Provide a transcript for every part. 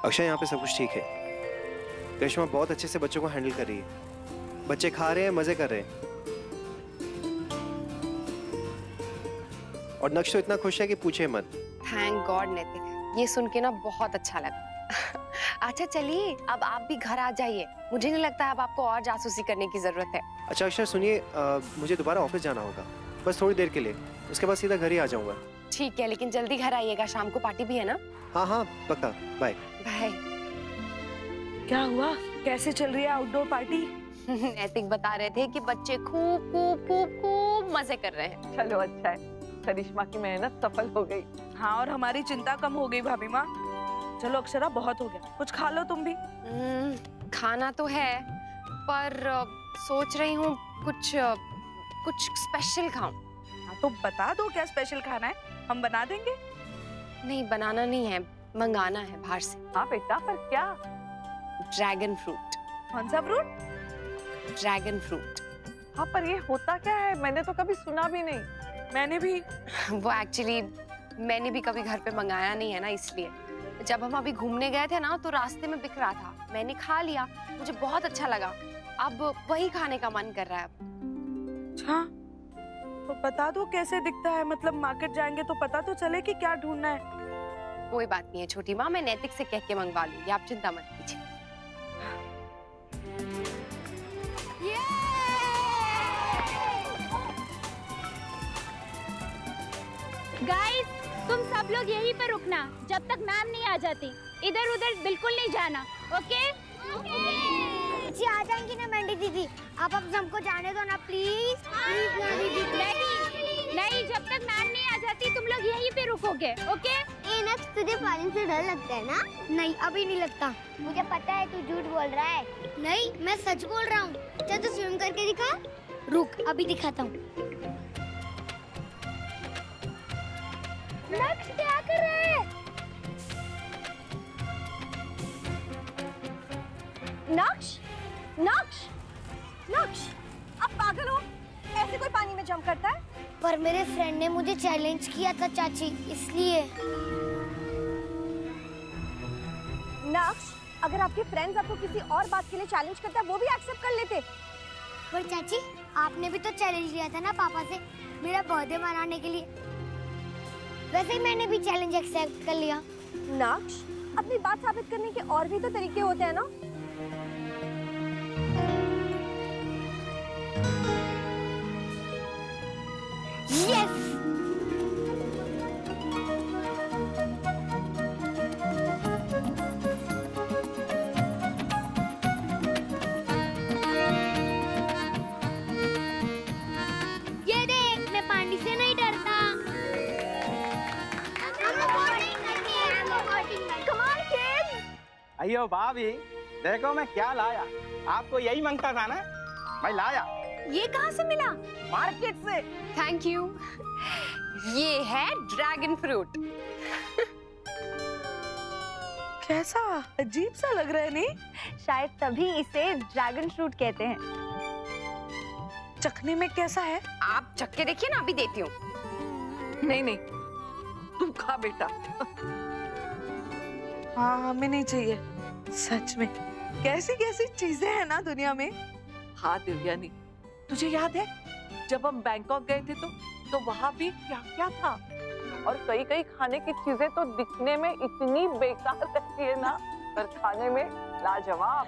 अक्षय, यहाँ पे सब कुछ ठीक है। रेशमा बहुत अच्छे से बच्चों को हैंडल कर रही है। बच्चे खा रहे हैं, मजे कर रहे हैं। और नक्श तो इतना खुश है कि पूछे मत। थैंक गॉड नैतिक, ये सुन के ना बहुत अच्छा लगा। अच्छा चलिए, अब आप भी घर आ जाइए। मुझे नहीं लगता अब आपको और जासूसी करने की जरूरत है। अच्छा अक्षय सुनिए, मुझे दोबारा ऑफिस जाना होगा, बस थोड़ी देर के लिए। उसके बाद सीधा घर ही आ जाऊंगा। ठीक है, लेकिन जल्दी घर आइएगा, शाम को पार्टी भी है ना। हाँ हाँ पक्का। Bye bye. क्या हुआ, कैसे चल रही है आउटडोर पार्टी? नैतिक बता रहे थे कि बच्चे खूब खूब खूब खूब मजे कर रहे हैं। चलो अच्छा है, करिश्मा की मेहनत सफल हो गई। हाँ, और हमारी चिंता कम हो गई भाभी माँ। चलो अक्षरा, बहुत हो गया, कुछ खा लो तुम भी। खाना तो है, पर सोच रही हूँ कुछ स्पेशल खाऊं। हाँ तो बता दो क्या स्पेशल खाना है, हम बना देंगे। नहीं, बनाना नहीं है, मंगाना है बाहर से। हाँ बेटा, पर क्या? Dragon fruit. कौन सा फ्रूट? Dragon fruit. हाँ पर ये होता क्या है? मैंने तो कभी सुना भी नहीं। मैंने भी। वो एक्चुअली मैंने भी कभी घर पे मंगाया नहीं है ना, इसलिए। जब हम अभी घूमने गए थे ना, तो रास्ते में बिक रहा था, मैंने खा लिया, मुझे बहुत अच्छा लगा। अब वही खाने का मन कर रहा है। अच्छा, तो बता दो कैसे दिखता है, मतलब मार्केट जाएंगे तो पता तो चले कि क्या ढूंढना है। कोई बात नहीं है छोटी माँ, मैं नैतिक से कह के मंगवा लूंगी, आप चिंता मत कीजिए। गाइस, तुम सब लोग यहीं पर रुकना जब तक मैम नहीं आ जाती। इधर उधर बिल्कुल नहीं जाना, ओके? जी आ जाएंगी ना मैंडी दीदी, आप अब हमको जाने दो ना प्लीज। प्लीज ना दीदी। नहीं, जब तक मैम नहीं आ जाती तुम लोग यहीं पे रुकोगे, ओके? नक्श, तुझे पानी से डर लगता है ना? नहीं, अभी नहीं लगता। मुझे पता है तू झूठ बोल रहा है। नहीं, मैं सच बोल रहा हूँ। चल तू स्विम करके दिखा। रुक, अभी दिखाता हूँ। नक्श क्या कर रहा है? नक्श, नक्श, नक्श, आप पागल हो? ऐसे कोई पानी में जंप करता है? पर मेरे फ्रेंड ने मुझे चैलेंज किया था चाची, इसलिए। नक्श, अगर आपके फ्रेंड्स आपको किसी और बात के लिए चैलेंज करता है, वो भी एक्सेप्ट कर लेते। पर चाची, आपने भी तो चैलेंज लिया था ना पापा से मेरा बर्थडे मनाने के लिए। वैसे ही मैंने भी चैलेंज एक्सेप्ट कर लिया। नक्श, अपनी बात साबित करने के और भी तो तरीके होते हैं ना। यस! ये देख, मैं पानी से नहीं डरता। अयो भाभी, देखो मैं क्या लाया। आपको यही मांगता था ना, मैं लाया। ये कहाँ से मिला? मार्केट से। Thank you. ये है ड्रैगन फ्रूट। कैसा अजीब सा लग रहा है, नहीं? शायद तभी इसे ड्रैगन फ्रूट कहते हैं। चखने में कैसा है? आप चख के देखिए ना, अभी देती हूँ। नहीं नहीं, तू खा बेटा। हाँ, हमें नहीं चाहिए। सच में कैसी कैसी चीजें हैं ना दुनिया में। हाँ देवयानी, तुझे याद है जब हम बैंकॉक गए थे तो वहाँ भी क्या क्या था। और कई कई खाने की चीजें तो दिखने में इतनी बेकार लगती है ना, पर खाने में लाजवाब।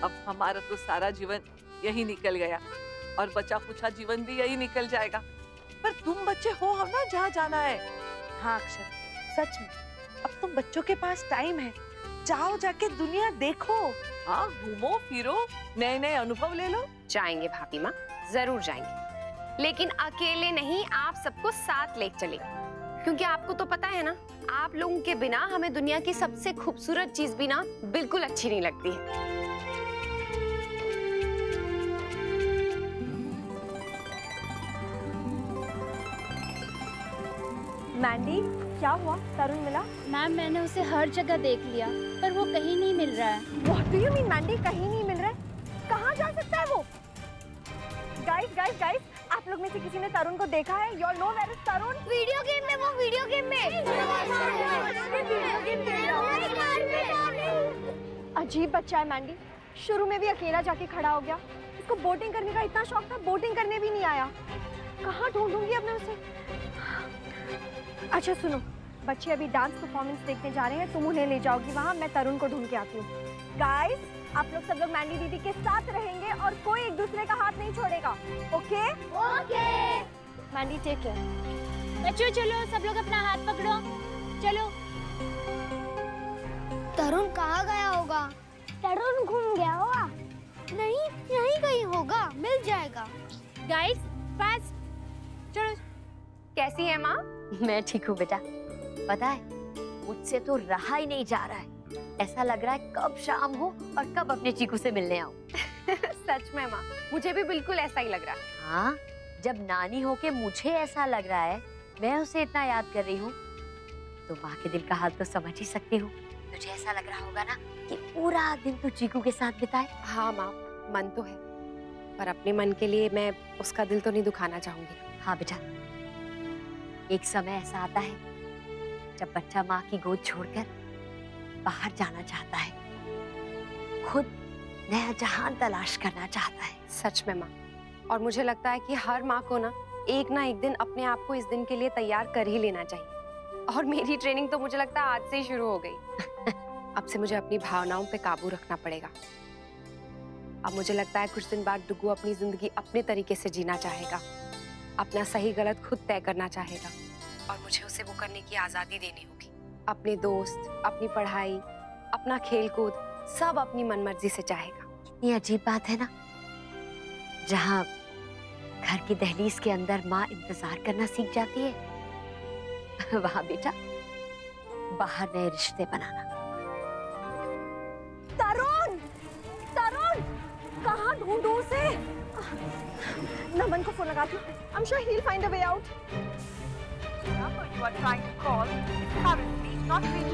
अब हमारा तो सारा जीवन यही निकल गया और बचा कुछा जीवन भी यही निकल जाएगा। पर तुम बच्चे हो हम ना, जहाँ जाना है। हाँ अक्षर, सच में अब तुम बच्चों के पास टाइम है, जाओ जाके दुनिया देखो। हाँ, घूमो फिरो, नए नए अनुभव ले लो। जाएंगे भाभी माँ, जरूर जाएंगे, लेकिन अकेले नहीं, आप सबको साथ ले चलेंगे, क्योंकि आपको तो पता है ना, आप लोगों के बिना हमें दुनिया की सबसे खूबसूरत चीज भी ना बिल्कुल अच्छी नहीं लगती है। मैंडी, क्या हुआ? तरुण मिला? मैम, मैंने उसे हर जगह देख लिया, पर वो कहीं नहीं मिल रहा है। What do you mean, Mandy? कहीं नहीं मिल रहा है? कहाँ जा सकता है वो? गाइस, आप लोग में से किसी ने तरुण को देखा है? You all know where is Tarun? Video game में, वो वीडियो गेम में। अजीब बच्चा है मैंडी, शुरू में भी अकेला जाके खड़ा हो गया। उसको बोटिंग करने का इतना शौक था, बोटिंग करने भी नहीं आया। कहाँ ढूंढूंगी अब मैं उसे। अच्छा सुनो, बच्चे अभी डांस परफॉर्मेंस देखने जा रहे हैं, तुम उन्हें ले जाओगी वहाँ, मैं तरुण को ढूंढ के आती हूँ। गाइस, आप लोग सब लोग मैंडी दीदी के साथ रहेंगे और कोई एक दूसरे का हाथ नहीं छोड़ेगा। Okay okay. Mandy take care. बच्चों चलो, सब लोग अपना हाथ पकड़ो, चलो। तरुण कहाँ गया होगा? तरुण घूम गया होगा। नहीं, यहीं कहीं होगा, मिल जाएगा। गाइस फास्ट चलो। कैसी है माँ? मैं ठीक हूँ बेटा। पता है, मुझसे तो रहा ही नहीं जा रहा है। ऐसा लग रहा है कब शाम हो और कब अपने चीकू से मिलने आऊं। सच में माँ, मुझे भी बिल्कुल ऐसा ही लग रहा है। हाँ, जब नानी होके मुझे ऐसा लग रहा है, मैं उसे इतना याद कर रही हूँ, तो माँ के दिल का हाल तो समझ ही सकती हूँ। तुझे ऐसा लग रहा होगा ना कि पूरा दिन तो चीकू के साथ बिताए। हाँ माँ, मन तो है, पर अपने मन के लिए मैं उसका दिल तो नहीं दुखाना चाहूंगी। हाँ बेटा, एक समय ऐसा आता है जब बच्चा माँ की गोद छोड़कर बाहर जाना चाहता है, खुद नया जहान तलाश करना चाहता है। सच में माँ, और मुझे लगता है कि हर माँ को ना एक दिन अपने आप को इस दिन के लिए तैयार कर ही लेना चाहिए। और मेरी ट्रेनिंग तो मुझे लगता है आज से ही शुरू हो गई। अब से मुझे अपनी भावनाओं पे काबू रखना पड़ेगा। अब मुझे लगता है कुछ दिन बाद डुगू अपनी जिंदगी अपने तरीके से जीना चाहेगा, अपना सही गलत खुद तय करना चाहेगा, और मुझे उसे वो करने की आजादी देनी होगी। अपने दोस्त, अपनी पढ़ाई, अपना खेलकूद सब अपनी मनमर्जी से चाहेगा। ये अजीब बात है ना, जहाँ घर की दहलीज के अंदर माँ इंतजार करना सीख जाती है, वहाँ बेटा बाहर नए रिश्ते बनाना। तरुण, तरुण, कहाँ ढूंढूं उसे? नमन को फोन लगाती हूँ। I'm sure he'll find a way out.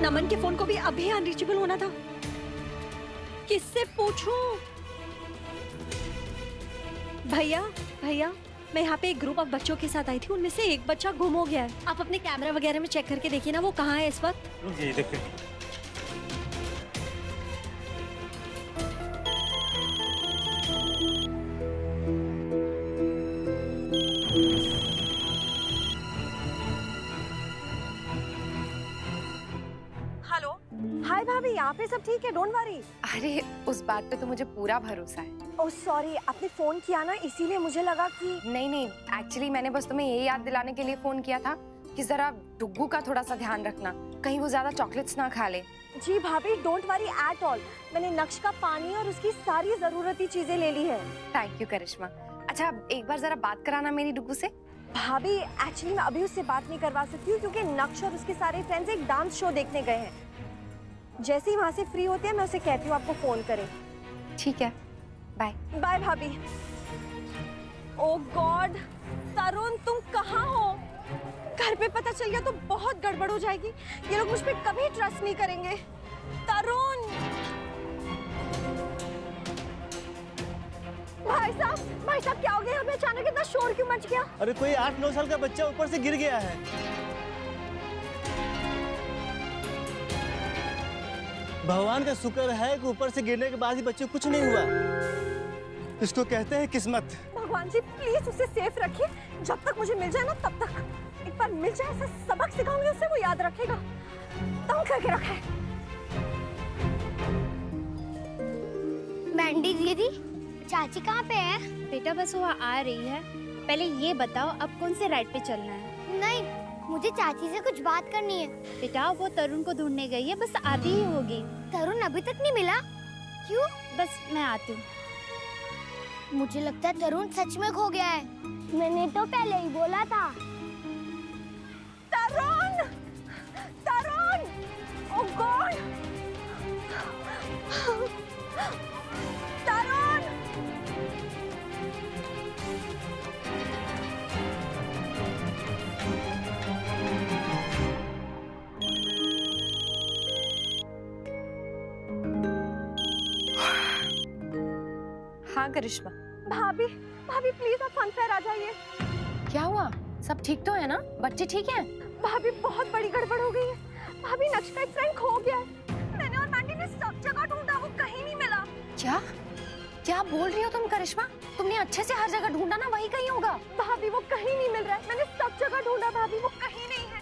नमन के फोन को भी अभी अनरीचेबल होना था। किससे पूछूं? भैया, भैया, मैं यहाँ पे एक ग्रुप ऑफ बच्चों के साथ आई थी, उनमें से एक बच्चा गुम हो गया है। आप अपने कैमरा वगैरह में चेक करके देखिए ना, वो कहाँ है इस वक्त। जी देखिए। हेलो, हाय भाभी, यहाँ पे सब ठीक है, डोंट वरी। अरे उस बात पे तो मुझे पूरा भरोसा है। ओह सॉरी, आपने फोन किया ना, इसीलिए मुझे लगा कि नहीं, एक्चुअली मैंने बस तुम्हें यही याद दिलाने के लिए फोन किया था कि जरा डुग्गू का थोड़ा सा ध्यान रखना, कहीं वो ज्यादा चॉकलेट्स ना खा ले। जी भाभी, डोंट वरी एट ऑल। मैंने नक्श का पानी और उसकी सारी जरूरती चीजें ले ली है। थैंक यू करिश्मा। अच्छा, एक बार जरा बात कराना मेरी डुग्गू से। भाभी एक्चुअली मैं अभी उससे बात नहीं करवा सकती हूँ, क्योंकि नक्श और उसके सारे फ्रेंड्स एक डांस शो देखने गए हैं। जैसे ही वहाँ से फ्री होते हैं मैं उसे कहती हूँ आपको फोन करे। ठीक है, बाय। बाय भाभी। ओह गॉड, तरुण तुम कहाँ हो? घर पे पता चल गया तो बहुत गड़बड़ हो जाएगी। ये लोग मुझ पे कभी ट्रस्ट नहीं करेंगे। तरुण, भाई साहब क्या हो गया? हमें अचानक इतना शोर क्यों मच गया? अरे कोई 8-9 साल का बच्चा ऊपर से गिर गया है। भगवान का शुक्र है कि ऊपर से गिरने के बाद ही बच्चे कुछ नहीं हुआ। इसको कहते हैं किस्मत। भगवान जी प्लीज उसे सेफ रखिए, जब तक मुझे मिल जाए ना तब तक। एक बार मिल जाए, ऐसा सबक सिखाऊंगी उससे, वो याद रखेगा। तंग करके रखा है। मैंडी दीदी, चाची कहाँ पे है? बेटा बस वो आ रही है। पहले ये बताओ अब कौन से राइड पे चलना है? नहीं, मुझे चाची से कुछ बात करनी है। बेटा वो तरुण को ढूंढने गई है, बस आधी ही होगी। तरुण अभी तक नहीं मिला? क्यों? बस मैं आती हूँ। मुझे लगता है तरुण सच में खो गया है। मैंने तो पहले ही बोला था। तरुण, तरुण, ओह गॉड, तरुण। हाँ करिश्मा। भाभी, भाभी प्लीज आप फनफेयर आ जाइए। क्या हुआ? सब ठीक तो है ना? बच्चे ठीक हैं? भाभी बहुत बड़ी गड़बड़ हो गई है। भाभी नक्श का एक फ्रेंड खो गया है। मैंने और मैंडी ने सब जगह ढूंढा, वो कहीं क्या क्या बोल रही हो तुम करिश्मा? तुमने अच्छे से हर जगह ढूंढा ना, वही कहीं होगा। भाभी वो कहीं नहीं मिल रहा है, मैंने सब जगह ढूंढा भाभी, वो कहीं नहीं है।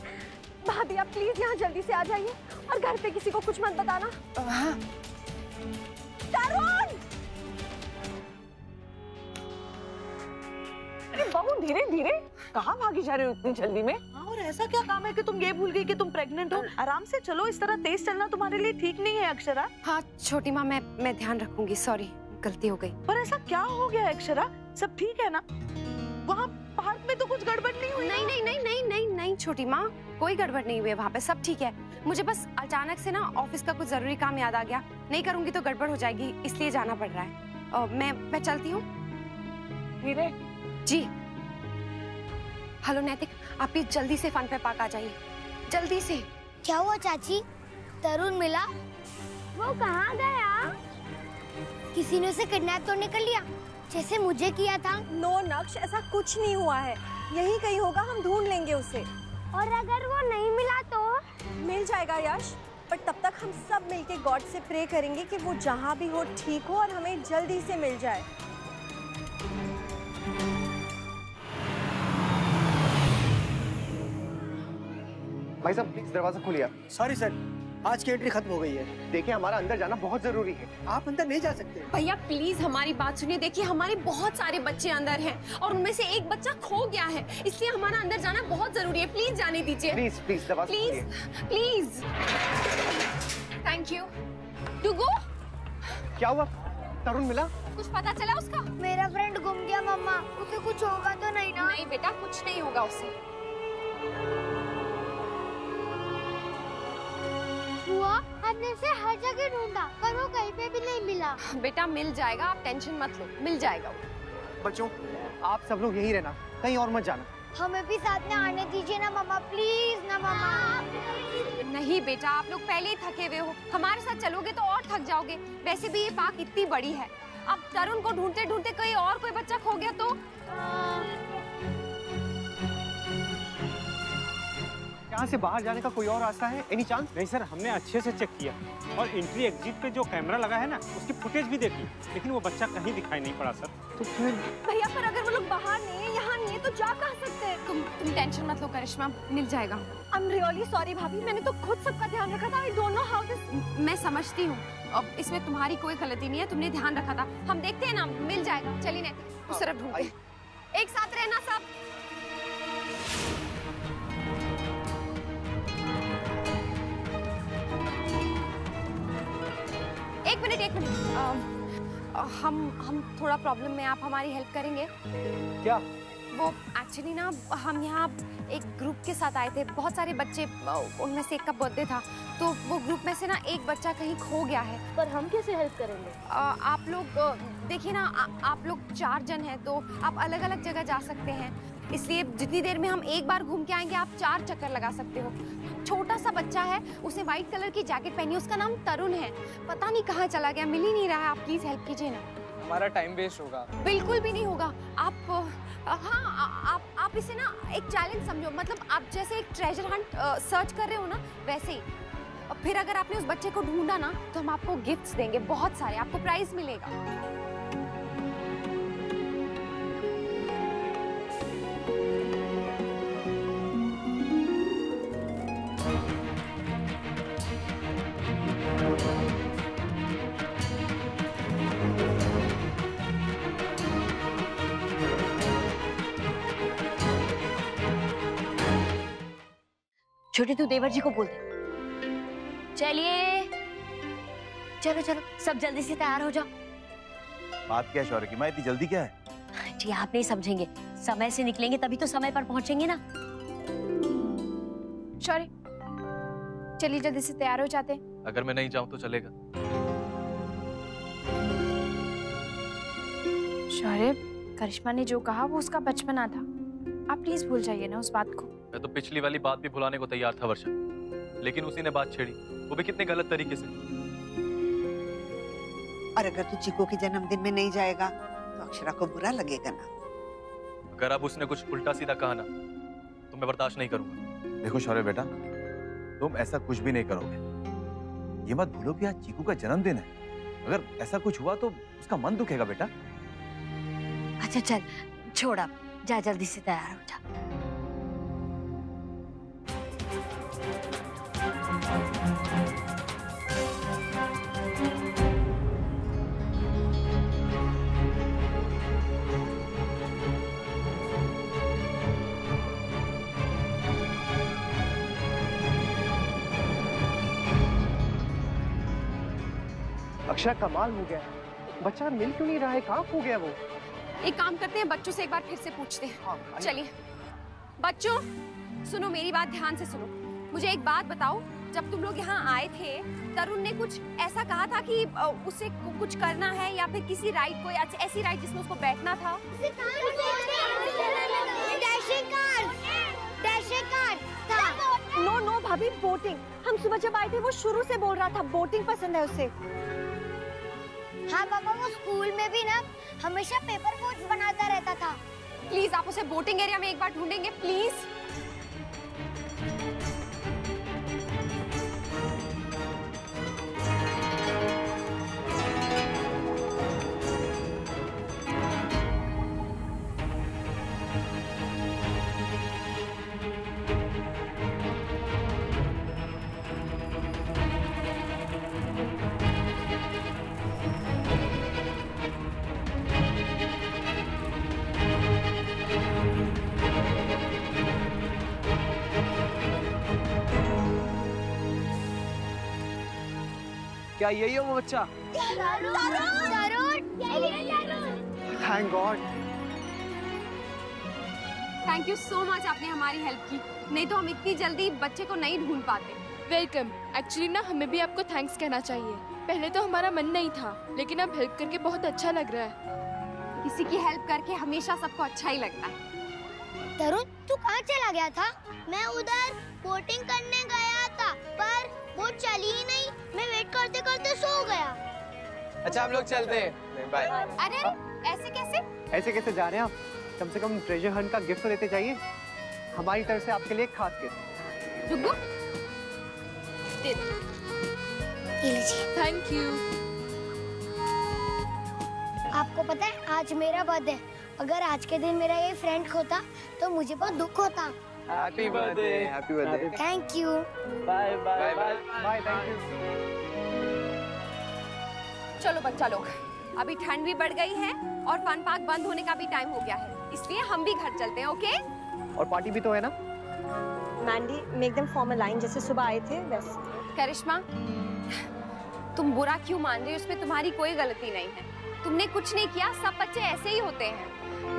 भाभी आप प्लीज यहाँ जल्दी से आ जाइए और घर पे किसी को कुछ मत बताना। हाँ। तरुण! अरे बहू धीरे धीरे कहाँ भागी जा रही हो इतनी जल्दी में? और ऐसा क्या काम है कि तुम ये भूल गई कि तुम प्रेग्नेंट हो? आराम से चलो, इस तरह तेज चलना तुम्हारे लिए ठीक नहीं है अक्षरा। हाँ छोटी माँ, मैं ध्यान रखूंगी, सॉरी गलती हो गई। पर ऐसा क्या हो गया अक्षरा? सब ठीक है ना? वहाँ पार्क में तो कुछ गड़बड़ नहीं हुई? नहीं नहीं नहीं नहीं नहीं नहीं छोटी माँ, कोई गड़बड़ नहीं हुई है, वहाँ पे सब ठीक है। मुझे बस अचानक से ना ऑफिस का कुछ जरूरी काम याद आ गया, नहीं करूंगी तो गड़बड़ हो जाएगी, इसलिए जाना पड़ रहा है। मैं चलती हूँ। धीरे जी। हेलो नैतिक, आप प्लीज जल्दी से फन पे पार्क आ जाइए, जल्दी से। क्या हुआ चाची? तरुण मिला? वो कहाँ गया? किसी ने उसे किडनैप तो नहीं कर लिया जैसे मुझे किया था? नो नक्श, ऐसा कुछ नहीं हुआ है, यही कहीं होगा, हम ढूंढ लेंगे उसे। और अगर वो नहीं मिला तो? मिल जाएगा यश, पर तब तक हम सब मिलके गॉड से प्रे करेंगे कि वो जहाँ भी हो ठीक हो और हमें जल्दी से मिल जाए। भाई साहब प्लीज दरवाजा खोलिए। सॉरी सर, आज की एंट्री खत्म हो गई है। देखिए हमारा अंदर जाना बहुत जरूरी है। आप अंदर नहीं जा सकते। भैया प्लीज हमारी बात सुनिए, देखिए हमारे बहुत सारे बच्चे अंदर हैं और उनमें से एक बच्चा खो गया है, इसलिए हमारा अंदर जाना बहुत जरूरी है, प्लीज जाने दीजिए। प्लीज प्लीज दरवाजा खोलिए। Please. Thank you. To go. क्या हुआ? तरुण मिला? कुछ पता चला उसका? मेरा फ्रेंड गुम गया मम्मा, उसे कुछ होगा तो नहीं ना? नहीं बेटा, कुछ नहीं होगा उसे। हुआ, हमने उसे हर जगह ढूंढा पर वो कहीं पे भी नहीं मिला। बेटा मिल जाएगा, आप टेंशन मत लो, मिल जाएगा वो। बच्चों आप सब लोग यहीं रहना, कहीं और मत जाना। हमें भी साथ में आने दीजिए ना मम्मा, प्लीज ना मम्मा। नहीं बेटा, आप लोग पहले ही थके हुए हो, हमारे साथ चलोगे तो और थक जाओगे। वैसे भी ये पार्क इतनी बड़ी है, अब तरुण को ढूंढते ढूंढते कहीं और कोई बच्चा खो गया तो? यहाँ से बाहर जाने का कोई और रास्ता है? Any chance? नहीं सर, हमने अच्छे से चेक किया और एंट्री एग्जिट पे जो कैमरा लगा है ना, उसकी फुटेज भी देखी, लेकिन वो बच्चा कहीं दिखाई नहीं पड़ा सर। तो फिर भैया पर अगर वो लोग बाहर नहीं है, यहाँ नहीं है, तो जा कहाँ सकते हैं? तुम टेंशन मत लो करिश्मा, मिल जाएगा। आई एम रियली सॉरी भाभी, मैंने तो खुद सबका ध्यान रखा था। I don't know how this. मैं समझती हूँ, अब इसमें तुम्हारी कोई गलती नहीं है, तुमने ध्यान रखा था। हम देखते हैं ना, मिल जाएगा। चलिए नैतिक, उस तरफ ढूंढते, एक साथ रहना सब। एक मिनट हम थोड़ा प्रॉब्लम में, आप हमारी हेल्प करेंगे क्या? वो एक्चुअली ना हम यहाँ एक ग्रुप के साथ आए थे, बहुत सारे बच्चे, उनमें से एक का बर्थडे था, तो वो ग्रुप में से ना एक बच्चा कहीं खो गया है। पर हम कैसे हेल्प करेंगे? आप लोग देखिए ना, आप लोग 4 जन हैं तो आप अलग अलग जगह जा सकते हैं, इसलिए जितनी देर में हम एक बार घूम के आएंगे आप 4 चक्कर लगा सकते हो। छोटा सा बच्चा है, उसने व्हाइट कलर की जैकेट पहनी है, उसका नाम तरुण है, पता नहीं कहाँ चला गया, मिल ही नहीं रहा है। आप प्लीज हेल्प कीजिए ना। हमारा टाइम वेस्ट होगा। बिल्कुल भी नहीं होगा। आप इसे ना एक चैलेंज समझो, मतलब आप जैसे एक ट्रेजर हंट सर्च कर रहे हो ना, वैसे ही। फिर अगर आपने उस बच्चे को ढूंढा ना तो हम आपको गिफ्ट्स देंगे, बहुत सारे, आपको प्राइज मिलेगा। छोटे तू देवर जी को बोल दे। चलिए चलो चलो, सब जल्दी से तैयार हो जाओ। बात क्या है शौर्य की माँ, इतनी जल्दी क्या है? जी आप नहीं समझेंगे, समय से निकलेंगे तभी तो समय पर पहुंचेंगे ना। शौर्य चलिए जल्दी से तैयार हो जाते हैं। अगर मैं नहीं जाऊं तो चलेगा? शौर्य, करिश्मा ने जो कहा वो उसका बचपना था, आप प्लीज भूल जाइए ना उस बात को। मैं तो पिछली वाली बात भी भुलाने को तैयार था वर्षा, लेकिन उसी ने बात छेड़ी, वो भी कितने गलत तरीके से। और अगर तू चिको के जन्मदिन में नहीं जाएगा तो अक्षरा को बुरा लगेगा ना। अगर अब उसने कुछ उल्टा सीधा कहा ना तो मैं बर्दाश्त नहीं करूंगा। देखो शौर्य बेटा, तुम ऐसा कुछ भी नहीं करोगे। ये मत भूलो कि आज चीकू का जन्मदिन है अगर ऐसा कुछ हुआ तो उसका मन दुखेगा बेटा। अच्छा चल छोड़, अब जा जल्दी से तैयार हो जा। अक्षरा कमाल हो गया, बच्चा मिल क्यों नहीं रहा है, कहाँ खो गया वो? एक काम करते हैं, बच्चों से एक बार फिर से पूछते हैं। चलिए बच्चों सुनो, मेरी बात ध्यान से सुनो। मुझे एक बात बताओ, जब तुम लोग यहाँ आए थे तरुण ने कुछ ऐसा कहा था कि उसे कुछ करना है या फिर किसी राइड को, या ऐसी राइड जिसमें उसको बैठना था? नो नो भाभी, बोटिंग। हम सुबह जब आए थे वो शुरू से बोल रहा था बोटिंग पसंद है उसे। हाँ पापा, वो स्कूल में भी ना हमेशा पेपर बोट्स बनाता रहता था। प्लीज आप उसे बोटिंग एरिया में एक बार ढूंढेंगे प्लीज। क्या यही है वो बच्चा? Thank God. Thank you so much, आपने हमारी हेल्प की, नहीं तो हम इतनी जल्दी बच्चे को नहीं ढूंढ पाते। वेलकम। एक्चुअली ना हमें भी आपको थैंक्स कहना चाहिए। पहले तो हमारा मन नहीं था, लेकिन अब हेल्प करके बहुत अच्छा लग रहा है। किसी की हेल्प करके हमेशा सबको अच्छा ही लगता है। तरुण तू कहाँ चला गया था? मैं उधर बोटिंग करने गया था, पर वो चली ही नहीं। मैं वेट करते करते सो गया। अच्छा हम लोग चलते हैं, बाय। अरे ऐसे कैसे? ऐसे कैसे जा रहे हैं आप? कम से कम ट्रेजर हंट का गिफ्ट तो लेते जाइए, हमारी तरफ से आपके लिए एक खास गिफ्ट। रुको, थैंक यू। आपको पता है आज मेरा बर्थडे, अगर आज के दिन मेरा ये फ्रेंड खोता तो मुझे बहुत दुख होता। Happy birthday. Happy birthday. Thank you. Bye bye bye. Thank you. चलो बच्चा लोग, अभी ठंड भी बढ़ गई है और फन पार्क बंद होने का भी टाइम हो गया है, इसलिए हम भी घर चलते हैं। ओके? और पार्टी भी तो है ना? Mandy, make them form a line, जैसे सुबह आए थे वैसे। करिश्मा, तुम बुरा क्यों मान रही हो? उसमें तुम्हारी कोई गलती नहीं है, तुमने कुछ नहीं किया, सब बच्चे ऐसे ही होते हैं।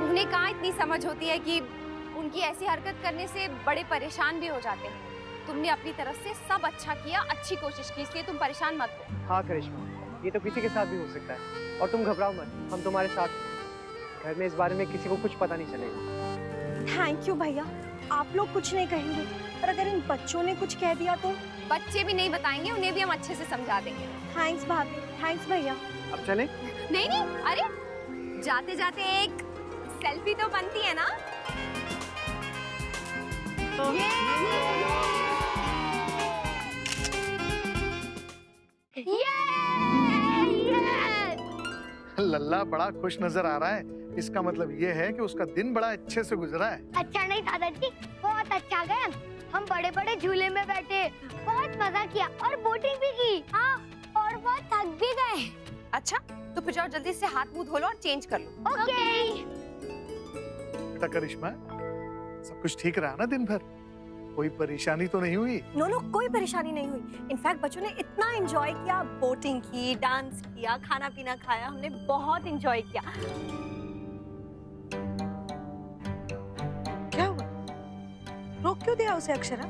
उन्हें कहाँ इतनी समझ होती है कि उनकी ऐसी हरकत करने से बड़े परेशान भी हो जाते हैं। तुमने अपनी तरफ से सब अच्छा किया, अच्छी कोशिश की, इसलिए तुम परेशान मत हो। हाँ करिश्मा, ये तो किसी के साथ भी हो सकता है, और तुम घबराओ मत, हम तुम्हारे साथ हैं। घर में इस बारे में किसी को कुछ पता नहीं चलेगा। थैंक यू भैया, आप लोग कुछ नहीं कहेंगे, पर अगर इन बच्चों ने कुछ कह दिया तो? बच्चे भी नहीं बताएंगे, उन्हें भी हम अच्छे से समझा देंगे। थैंक्स भाभी, थैंक्स भैया। अब चलें? नहीं नहीं, अरे जाते जाते एक सेल्फी तो बनती है ना। लल्ला बड़ा खुश नजर आ रहा है, इसका मतलब ये है कि उसका दिन बड़ा अच्छे से गुजरा है। अच्छा नहीं दादाजी, बहुत अच्छा गया। हम बड़े बड़े झूले में बैठे, बहुत मजा किया और बोटिंग भी की। हाँ, और बहुत थक भी गए। अच्छा तो फिर जाओ जल्दी से हाथ मुंह धो लो और चेंज कर लो। ओके। बेटा करिश्मा, सब कुछ ठीक रहा ना दिन भर? कोई परेशानी तो नहीं हुई? नो नो, कोई परेशानी नहीं हुई। इनफैक्ट बच्चों ने इतना एंजॉय किया, बोटिंग की, डांस किया, खाना पीना खाया, हमने बहुत एंजॉय किया। क्या हुआ? रोक क्यों दिया उसे अक्षरा?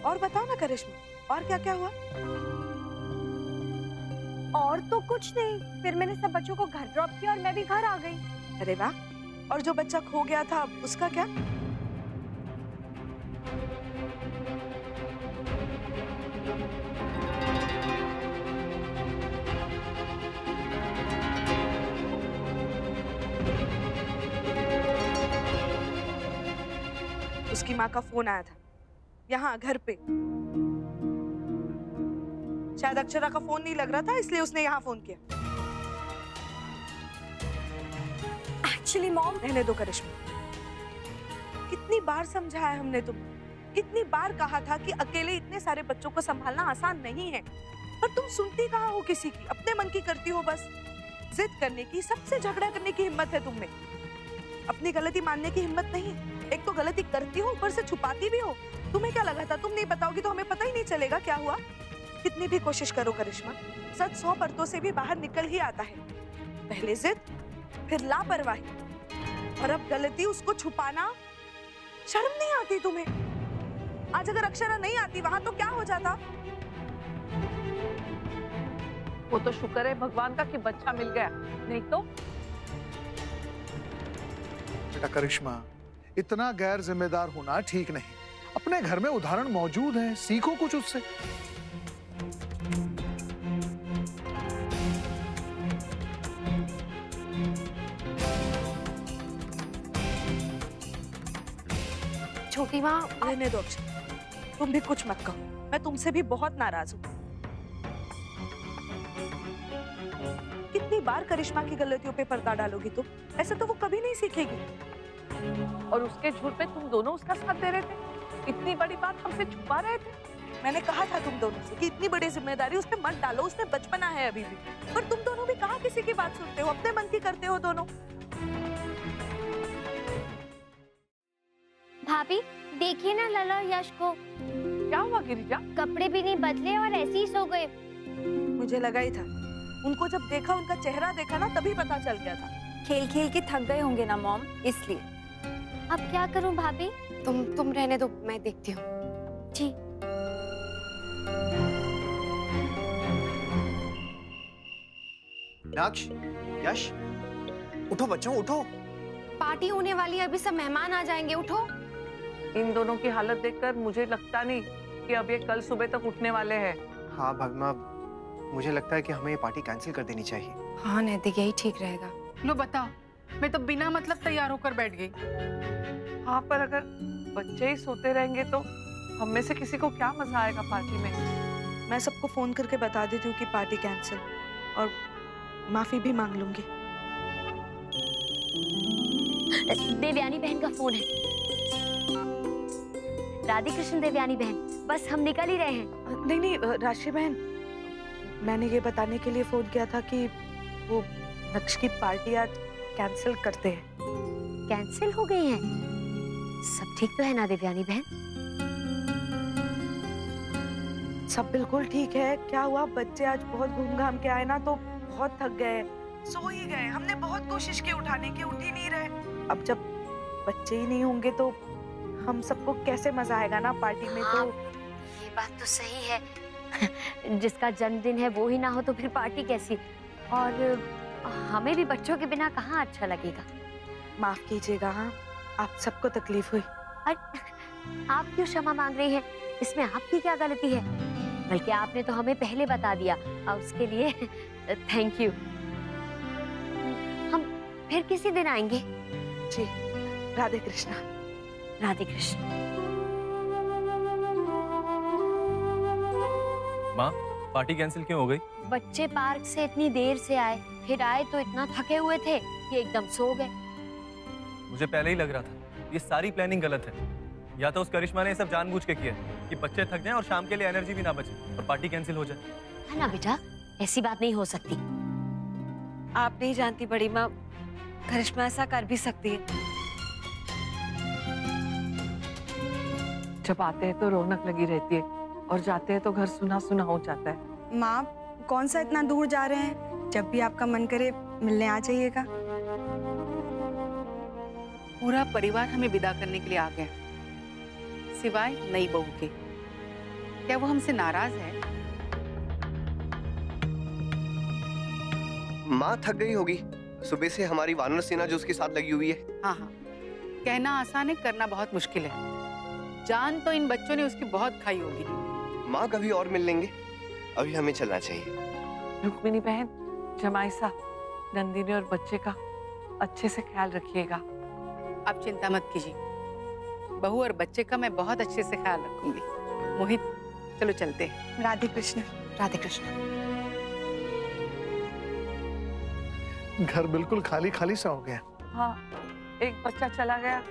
और बताओ ना करिश्मा, और क्या क्या हुआ? और तो कुछ नहीं, फिर मैंने सब बच्चों को घर ड्रॉप किया और मैं भी घर आ गई। अरे वाह, और जो बच्चा खो गया था उसका क्या? उसकी माँ का फोन आया था यहाँ घर पे। शायद अक्षरा का फोन नहीं लग रहा था इसलिए उसने यहाँ फोन किया। एक्चुअली मॉम, रहने दो करिश्मा। कितनी बार समझाया हमने तुमको, कितनी बार कहा था कि अकेले इतने सारे बच्चों को संभालना आसान नहीं है, पर तुम सुनती कहाँ हो किसी की, अपने मन की करती हो बस। जिद करने की, सबसे झगड़ा करने की हिम्मत है तुम में, अपनी गलती मानने की हिम्मत नहीं। एक तो गलती करती हो, ऊपर से छुपाती भी हो। तुम्हें क्या लगा था तुम नहीं बताओगी तो हमें पता ही नहीं चलेगा क्या हुआ? कितनी भी कोशिश करो करिश्मा, सच 100 परतों से भी बाहर निकल ही आता है। पहले जिद, फिर लापरवाही, और अब गलती, उसको छुपाना। शर्म नहीं आती तुम्हें? आज अगर अक्षरा नहीं आती वहां तो क्या हो जाता? वो तो शुक्र है भगवान का कि बच्चा मिल गया, नहीं तो। बेटा करिश्मा, इतना गैर जिम्मेदार होना ठीक नहीं। अपने घर में उदाहरण मौजूद हैं, सीखो कुछ उससे। छोटी माँ, रहने दो अक्षरा, तुम भी कुछ मत कहो। मैं तुमसे भी बहुत नाराज हूँ। कितनी बार करिश्मा की गलतियों पे पर्दा डालोगी तुम? ऐसे तो वो कभी नहीं सीखेगी। और उसके झूठ पे तुम दोनों उसका साथ दे रहे थे। इतनी बड़ी बात हमसे छुपा रहे थे। मैंने कहा था तुम दोनों से कि इतनी बड़ी जिम्मेदारी उस पे मत डालो, उसमें बचपना है अभी भी। पर तुम दोनों भी कहाँ किसी की बात सुनते हो, अपने मन की करते हो दोनों। भाभी देखिए ना लला और यश को। क्या हुआ गिरिजा? कपड़े भी नहीं बदले और ऐसे ही सो गए। मुझे लगा ही था, उनको जब देखा, उनका चेहरा देखा ना, तभी पता चल गया था। खेल खेल के थक गए होंगे ना मॉम, इसलिए। अब क्या करूं भाभी? तुम रहने दो, मैं देखती हूँ। जी। मीनाक्ष, यश, उठो बच्चों, उठो। पार्टी होने वाली है, अभी सब मेहमान आ जाएंगे, उठो। इन दोनों की हालत देखकर मुझे लगता नहीं कि अब ये कल सुबह तक उठने वाले हैं। हाँ भगमा, मुझे लगता है कि हमें ये पार्टी कैंसिल कर देनी चाहिए। हाँ नैतिक, यही ठीक रहेगा। लो बताओ, मैं तो बिना मतलब तैयार होकर बैठ गई। हाँ, पर अगर बच्चे ही सोते रहेंगे तो हम में से किसी को क्या मजा आएगा पार्टी में? मैं सबको फोन करके बता देती हूँ कि पार्टी कैंसिल, और माफी भी मांग लूंगी। देवयानी बहन का फोन है। राधे कृष्ण देवयानी बहन, बस हम निकल ही रहे हैं। नहीं, राशि बहन, मैंने ये बताने के लिए फोन किया था कि वो नक्श की पार्टी आज कैंसिल करते हैं। कैंसिल हो गई है? सब ठीक तो है ना देवयानी बहन? सब बिल्कुल ठीक है। क्या हुआ, बच्चे आज बहुत घूम घाम के आए ना, तो बहुत थक गए, सो ही गए। हमने बहुत कोशिश की उठाने की, उठ ही नहीं रहे। अब जब बच्चे ही नहीं होंगे तो हम सबको कैसे मजा आएगा ना पार्टी में? हाँ, तो ये बात तो सही है। जिसका जन्मदिन है वो ही ना हो तो फिर पार्टी कैसी? और हमें भी बच्चों के बिना कहाँ अच्छा लगेगा। माफ कीजिएगा, हाँ, आप सबको तकलीफ हुई। आप क्यों क्षमा मांग रही हैं? इसमें आपकी क्या गलती है? बल्कि आपने तो हमें पहले बता दिया, और उसके लिए थैंक यू। हम फिर किसी दिन आएंगे। जी, राधे कृष्णा। राधे कृष्ण। माँ, पार्टी कैंसिल क्यों हो गई? बच्चे पार्क से इतनी देर से आए, फिर आए तो इतना थके हुए थे कि एकदम सो गए। मुझे पहले ही लग रहा था ये सारी प्लानिंग गलत है। या तो उस करिश्मा ने ये सब जानबूझ के किया कि बच्चे थक जाएं और शाम के लिए एनर्जी भी ना बचे और पार्टी कैंसिल हो जाए। है ना बेटा, ऐसी बात नहीं हो सकती। आप नहीं जानती बड़ी माँ, करिश्मा ऐसा कर भी सकती है। जब आते हैं तो रौनक लगी रहती है और जाते हैं तो घर सुना सुना हो जाता है। माँ, कौन सा इतना दूर जा रहे हैं? जब भी आपका मन करे मिलने आ जाइएगा। पूरा परिवार हमें विदा करने के लिए आ गया, सिवाय नई बहू के। क्या वो हमसे नाराज है? माँ थक गई होगी, सुबह से हमारी वानर सेना जो उसके साथ लगी हुई है। हाँ हाँ, कहना आसान है, करना बहुत मुश्किल है। जान तो इन बच्चों ने उसकी बहुत खाई होगी। माँ कभी और मिल लेंगे, अभी हमें चलना चाहिए। रुक्मिणी बहन, जमाई साहब, नंदिनी और बच्चे का अच्छे से ख्याल रखिएगा। आप चिंता मत कीजिए, बहू और बच्चे का मैं बहुत अच्छे से ख्याल रखूंगी। मोहित, चलो चलते हैं। राधे कृष्ण। राधे कृष्ण। घर बिल्कुल खाली खाली सा हो गया। हाँ, एक बच्चा चला गया,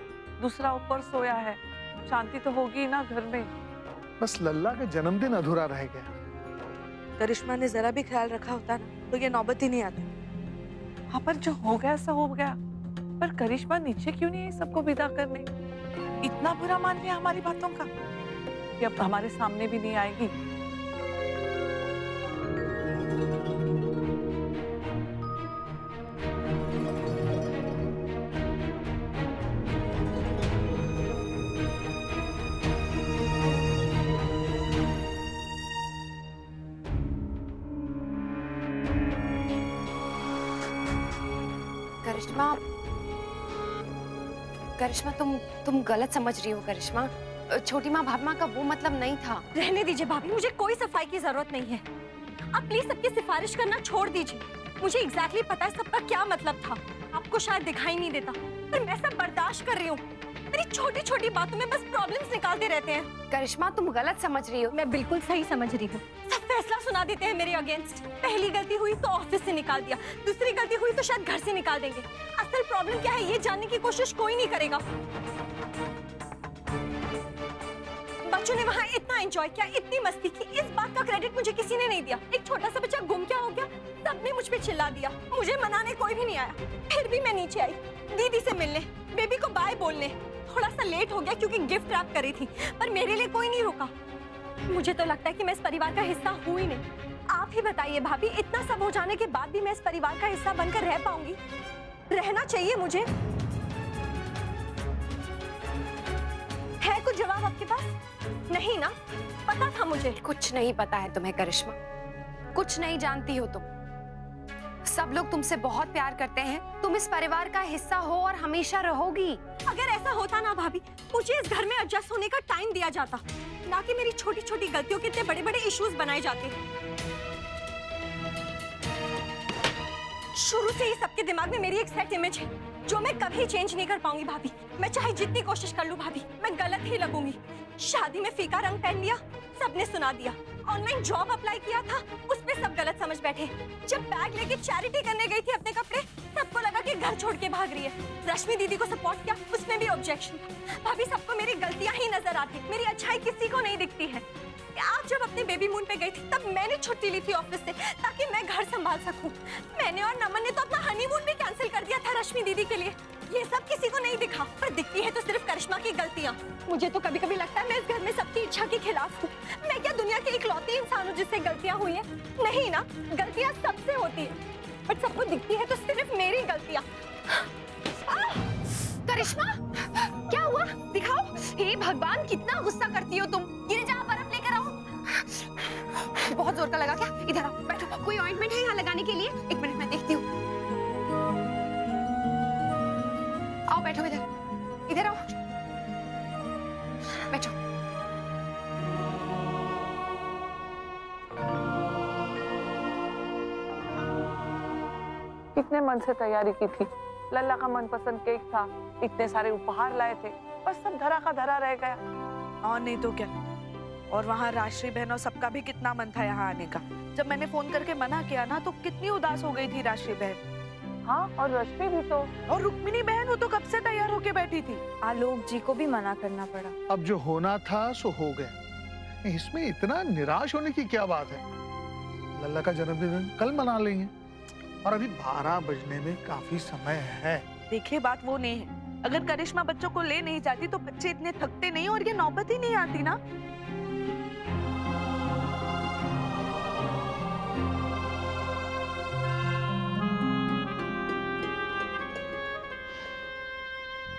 दूसरा ऊपर सोया है। शांति तो होगी ना घर में। बस लल्ला का जन्मदिन अधूरा रह गया। करिश्मा ने जरा भी ख्याल रखा होता ना तो ये नौबत ही नहीं आती। हाँ, पर जो हो गया सो हो गया। पर करिश्मा नीचे क्यों नहीं आई सबको विदा करने? इतना बुरा मान लिया हमारी बातों का कि अब हमारे सामने भी नहीं आएगी। करिश्मा, करिश्मा तुम गलत समझ रही हो। करिश्मा, छोटी माँ भाभी माँ का वो मतलब नहीं था। रहने दीजिए भाभी, मुझे कोई सफाई की जरूरत नहीं है। आप प्लीज सबकी सिफारिश करना छोड़ दीजिए। मुझे एग्जैक्टली पता है सबका क्या मतलब था। आपको शायद दिखाई नहीं देता, पर मैं सब बर्दाश्त कर रही हूँ। मेरी छोटी छोटी बातों में बस प्रॉब्लम्स निकालते रहते हैं। करिश्मा, तुम गलत समझ रही हो। मैं बिल्कुल सही समझ रही हूँ। सब फैसला सुना देते हैं मेरे अगेंस्ट। पहली गलती हुई तो ऑफिस से निकाल दिया, दूसरी गलती हुई तो शायद घर से निकाल देंगे। असल प्रॉब्लम क्या है ये जानने की कोशिश कोई नहीं करेगा। बच्चों ने वहाँ इतना एंजॉय किया, इतनी मस्ती की, इस बात का क्रेडिट मुझे किसी ने नहीं दिया। एक छोटा सा बच्चा गुम क्या हो गया, सबने मुझ पे चिल्ला दिया। मुझे मनाने कोई भी नहीं आया। फिर भी मैं नीचे आई दीदी से मिलने, बेबी को बाय बोलने। थोड़ा सा लेट हो गया क्योंकि गिफ्ट रैप करी थी, पर मेरे लिए कोई नहीं रुका। मुझे तो लगता है कि मैं इस परिवार का हिस्सा हूँ ही नहीं। आप ही बताइए भाभी, इतना सब हो जाने के बाद भी मैं इस परिवार का हिस्सा बनकर रह पाऊंगी? रहना चाहिए मुझे। है कुछ जवाब आपके पास? नहीं ना? पता था मुझे। कुछ नहीं पता है तुम्हें करिश्मा, कुछ नहीं जानती हो तुम। सब लोग तुमसे बहुत प्यार करते हैं, तुम इस परिवार का हिस्सा हो और हमेशा रहोगी। अगर ऐसा होता ना भाभी, मुझे इस घर में एडजस्ट होने का टाइम दिया जाता, ना कि मेरी छोटी छोटी गलतियों के इतने बड़े बड़े इश्यूज बनाए जाते। शुरू से ही सबके दिमाग में मेरी एक सेट इमेज है जो मैं कभी चेंज नहीं कर पाऊंगी भाभी। मैं चाहे जितनी कोशिश कर लूं भाभी, मैं गलत ही लगूंगी। शादी में फीका रंग पहन लिया, सबने सुना दिया। ऑनलाइन जॉब अप्लाई किया था, उस पे सब गलत समझ बैठे। जब बैग लेके चैरिटी करने गई थी अपने कपड़े, सबको लगा कि घर छोड़ के भाग रही है। रश्मि दीदी को सपोर्ट किया, उसमें भी ऑब्जेक्शन। भाभी, सबको मेरी गलतियां ही नजर आती, मेरी अच्छाई किसी को नहीं दिखती है। आप जब अपने बेबी मून पे गई थी तब मैंने छुट्टी ली थी ऑफिस से ताकि मैं घर संभाल सकूं। मैंने और नमन ने तो अपना हनीमून भी कैंसिल कर दिया था रश्मि दीदी के लिए। ये सब किसी को नहीं दिखा, पर दिखती है तो सिर्फ करिश्मा की गलतियां। मुझे तो कभी कभी लगता है मैं इस घर में सबकी इच्छा के खिलाफ हूँ। मैं क्या दुनिया के इकलौते इंसान हूँ जिससे गलतियां हुई है? नहीं ना, गलतियां सबसे होती है, बट सबको दिखती है तो सिर्फ मेरी गलतियां। करिश्मा, क्या हुआ? दिखाओ। हे भगवान, कितना गुस्सा करती हो तुम। गिर जा, बर्फ लेकर आओ। बहुत जोर का लगा क्या? इधर आओ, बैठो। कोई ऑइंटमेंट है यहाँ लगाने के लिए? एक मिनट, मैं देखती हूँ। आओ, बैठो इधर, इधर आओ, बैठो। कितने मन से तैयारी की थी। लल्ला का मनपसंद केक था, इतने सारे उपहार लाए थे, बस सब धरा का धरा रह गया। और नहीं तो क्या। और वहाँ राशि बहन और सबका भी कितना मन था यहाँ आने का। जब मैंने फोन करके मना किया ना तो कितनी उदास हो गई थी राशि बहन। हाँ, और रश्मि भी तो। और रुक्मिणी बहन, वो तो कब से तैयार होके बैठी थी। आलोक जी को भी मना करना पड़ा। अब जो होना था सो हो गया, इसमें इतना निराश होने की क्या बात है। लल्ला का जन्मदिन कल मना लेंगे, और अभी 12 बजने में काफी समय है। देखिए, बात वो नहीं है। अगर करिश्मा बच्चों को ले नहीं जाती तो बच्चे इतने थकते नहीं और ये नौबत ही नहीं आती ना।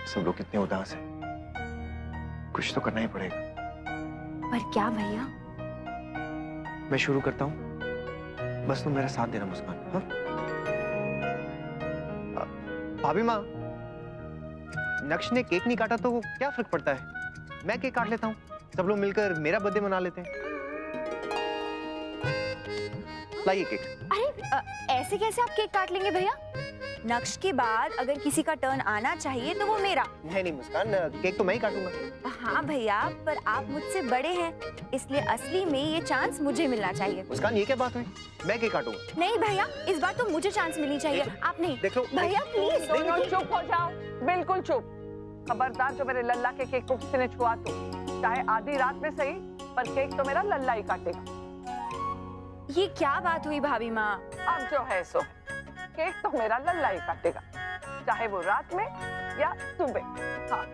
सब लोग कितने उदास हैं। कुछ तो करना ही पड़ेगा। पर क्या भैया? मैं शुरू करता हूँ, बस तुम मेरा साथ देना मुस्कान। हाँ? भाभी माँ, नक्श ने केक नहीं काटा तो क्या फर्क पड़ता है? मैं केक काट लेता हूँ, सब लोग मिलकर मेरा बर्थडे मना लेते हैं। लाइए केक। अरे ऐसे कैसे आप केक काट लेंगे भैया? नक्श के बाद अगर किसी का टर्न आना चाहिए तो वो मेरा। नहीं मुस्कान, केक तो मैं ही काटूंगा। हाँ भैया, पर आप मुझसे बड़े हैं, इसलिए असली में ये चांस मुझे मिलना चाहिए। मुस्कान, ये क्या बात हुई? मैं केक काटूंगा। नहीं भैया, इस बार तो मुझे चांस मिलनी चाहिए, आप नहीं। देख लो भैया प्लीज। दोनों चुप हो जाओ, बिल्कुल चुप। खबरदार जो मेरे लल्ला के केक को किसी ने छुआ तो, चाहे आधी रात में सही, पर केक तो मेरा लल्ला ही काटेगा। ये क्या बात हुई भाभी माँ? अब जो है सो, केक तो मेरा लल्ला ही काटेगा, चाहे वो रात में या सुबह। हाँ।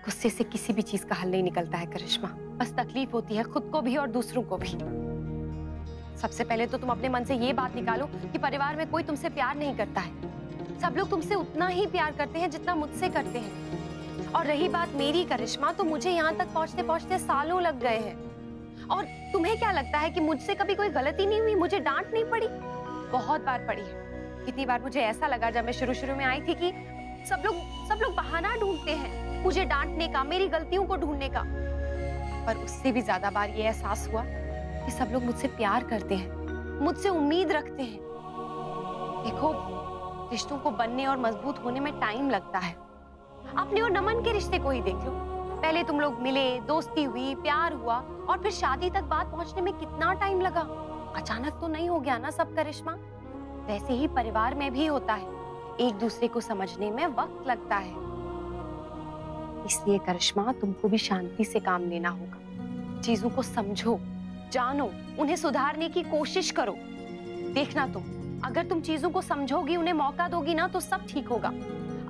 गुस्से से किसी भी चीज का हल नहीं निकलता है करिश्मा, बस तकलीफ होती है खुद को भी और दूसरों को भी। सबसे पहले तो तुम अपने मन से ये बात निकालो कि परिवार में कोई तुमसे प्यार नहीं करता है। सब लोग तुमसे उतना ही प्यार करते हैं जितना मुझसे करते हैं। और रही बात मेरी करिश्मा, तो मुझे यहाँ तक पहुँचते पहुँचते सालों लग गए हैं। और तुम्हें क्या लगता है कि मुझसे कभी कोई गलती नहीं हुई, मुझे डांट नहीं पड़ी? बहुत बार पड़ी है। कितनी बार मुझे ऐसा लगा जब मैं शुरू में आई थी कि सब लोग बहाना ढूंढते हैं मुझे डांटने का, मेरी गलतियों को ढूंढने का। पर उससे भी ज्यादा बार ये एहसास हुआ कि सब लोग मुझसे प्यार करते हैं, मुझसे उम्मीद रखते हैं। देखो, रिश्तों को बनने और मजबूत होने में टाइम लगता है। अपने और नमन के रिश्ते को ही देख लो। पहले तुम लोग मिले, दोस्ती हुई, प्यार हुआ, और फिर शादी तक बात पहुंचने में कितना टाइम लगा। अचानक तो नहीं हो गया ना सब करिश्मा। वैसे ही परिवार में भी होता है, एक दूसरे को समझने में वक्त लगता है। इसलिए करिश्मा, तुमको भी शांति से काम लेना होगा। चीजों को समझो, जानो, उन्हें सुधारने की कोशिश करो। देखना अगर तुम चीजों को समझोगी, उन्हें मौका दोगी ना, तो सब ठीक होगा।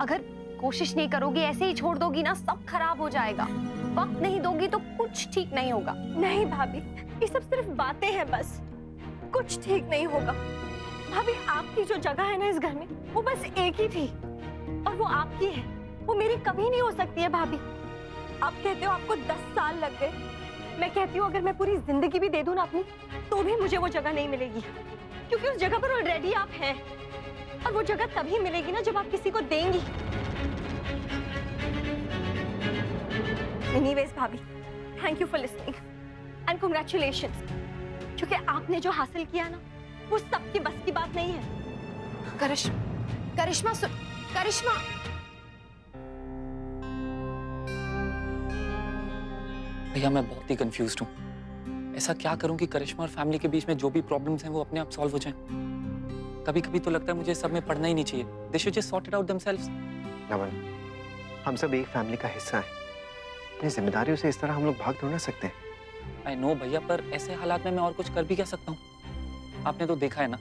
अगर कोशिश नहीं करोगी, ऐसे ही छोड़ दोगी ना, सब खराब हो जाएगा। वक्त नहीं दोगी तो कुछ ठीक नहीं होगा। नहीं भाभी, ये सब सिर्फ बातें हैं बस, कुछ ठीक नहीं होगा। भाभी, आपकी जो जगह है ना इस घर में, वो बस एक ही थी, और वो आपकी है, वो मेरी कभी नहीं हो सकती है भाभी। आप कहते हो आपको 10 साल लग गए, मैं कहती हूँ अगर मैं पूरी जिंदगी भी दे दूं ना अपनी, तो भी मुझे वो जगह नहीं मिलेगी, क्योंकि उस जगह पर ऑलरेडी आप हैं, और वो जगह तभी मिलेगी ना जब आप किसी को देंगी। एनीवेज भाभी, thank you for listening and congratulations, क्योंकि आपने जो हासिल किया ना, वो सबकी बस की बात नहीं है। करिश्मा, करिश्मा। भैया, मैं बहुत ही कंफ्यूज्ड हूँ। ऐसा क्या करूँ कि करिश्मा और फैमिली के बीच में जो भी प्रॉब्लम्स हैं वो अपने आप सॉल्व हो जाएं? कभी कभी तो लगता है मुझे सब में पढ़ना ही नहीं चाहिए। They should just sort it out themselves. नमन, हम सब एक फैमिली का हिस्सा हैं। अपनी जिम्मेदारियों से इस तरह हम लोग भाग थोड़ा ना सकते हैं। I know भैया, पर ऐसे हालात में मैं और कुछ कर भी क्या सकता हूँ? आपने तो देखा है ना,